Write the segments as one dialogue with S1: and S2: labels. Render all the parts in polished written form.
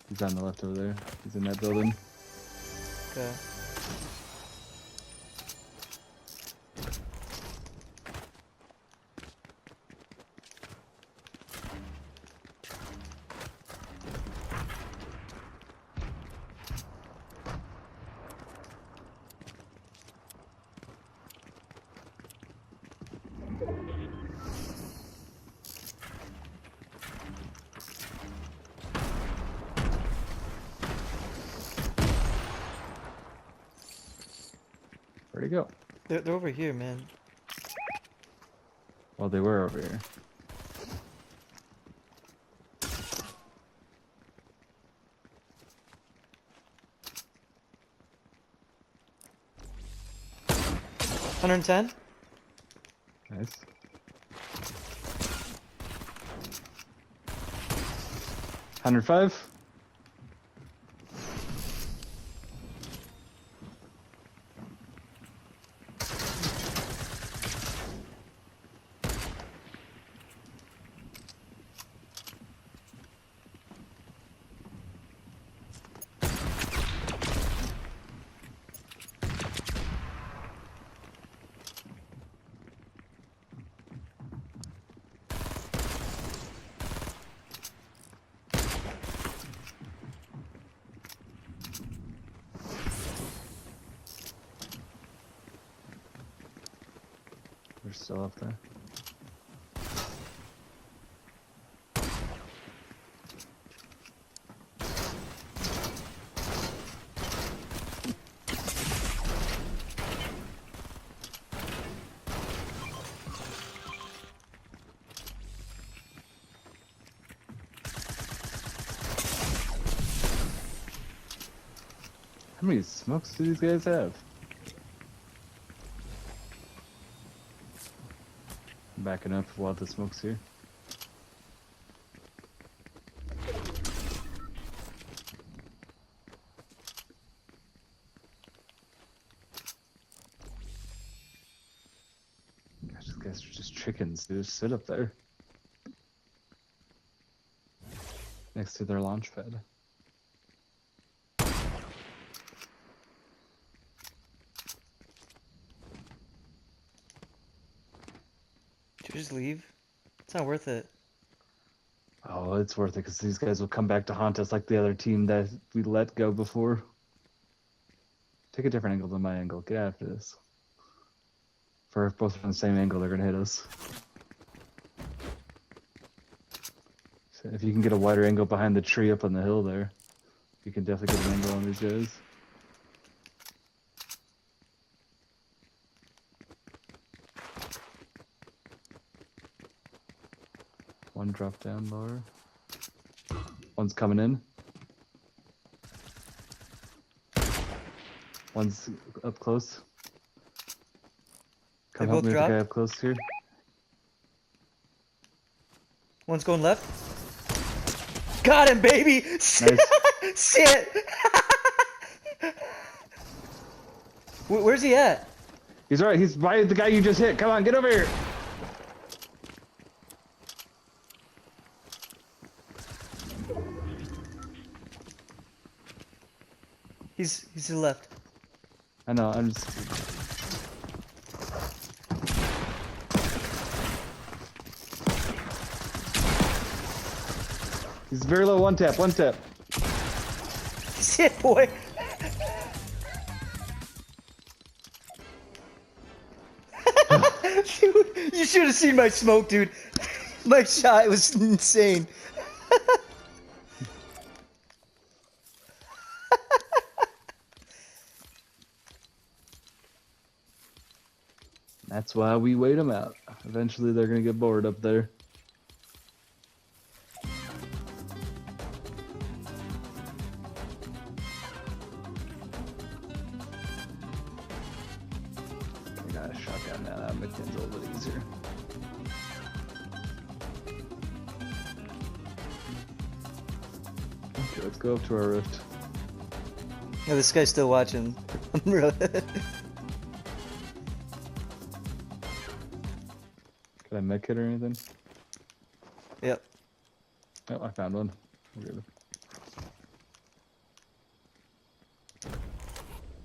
S1: He's on the left over there. He's in that building.
S2: Okay.
S1: Where'd he go?
S2: They're over here, man.
S1: Well, they were over here.
S2: $110?
S1: Nice. 105? They're still up there. How many smokes do these guys have? I'm backing up while the smoke's here. Gosh, these guys are just chickens. They just sit up there. Next to their launch pad.
S2: Did you just leave? It's not worth it.
S1: Oh, it's worth it because these guys will come back to haunt us like the other team that we let go before. Take a different angle than my angle. Get after this. For both on the same angle, they're going to hit us. So if you can get a wider angle behind the tree up on the hill there, you can definitely get an angle on these guys. One drop down lower. One's coming in. One's up close. Come
S2: They
S1: help
S2: both
S1: me with the guy
S2: dropped?
S1: up close here.
S2: One's going left. Got him, baby!
S1: Nice.
S2: Shit! Where's he at?
S1: He's right. He's by the guy you just hit. Come on, get over here.
S2: He's to the left.
S1: I know. I'm just. He's very low. One tap. One tap.
S2: Shit, boy! You should have seen my smoke, dude. My shot was insane.
S1: That's why we wait them out. Eventually, they're gonna get bored up there. I got a shotgun now. That makes things a little bit easier. Okay, let's go up to our rift.
S2: Yeah, this guy's still watching.
S1: Can I med kit or anything?
S2: Yep.
S1: Oh, I found one. Good.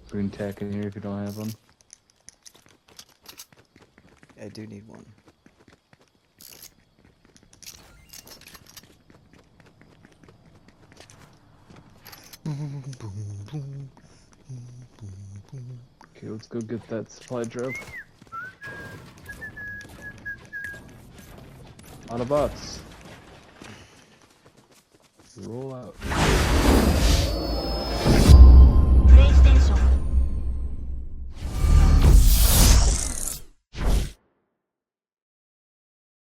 S1: Green tack in here if you don't have one.
S2: I do need one.
S1: Okay, let's go get that supply drop. Autobots. Roll out.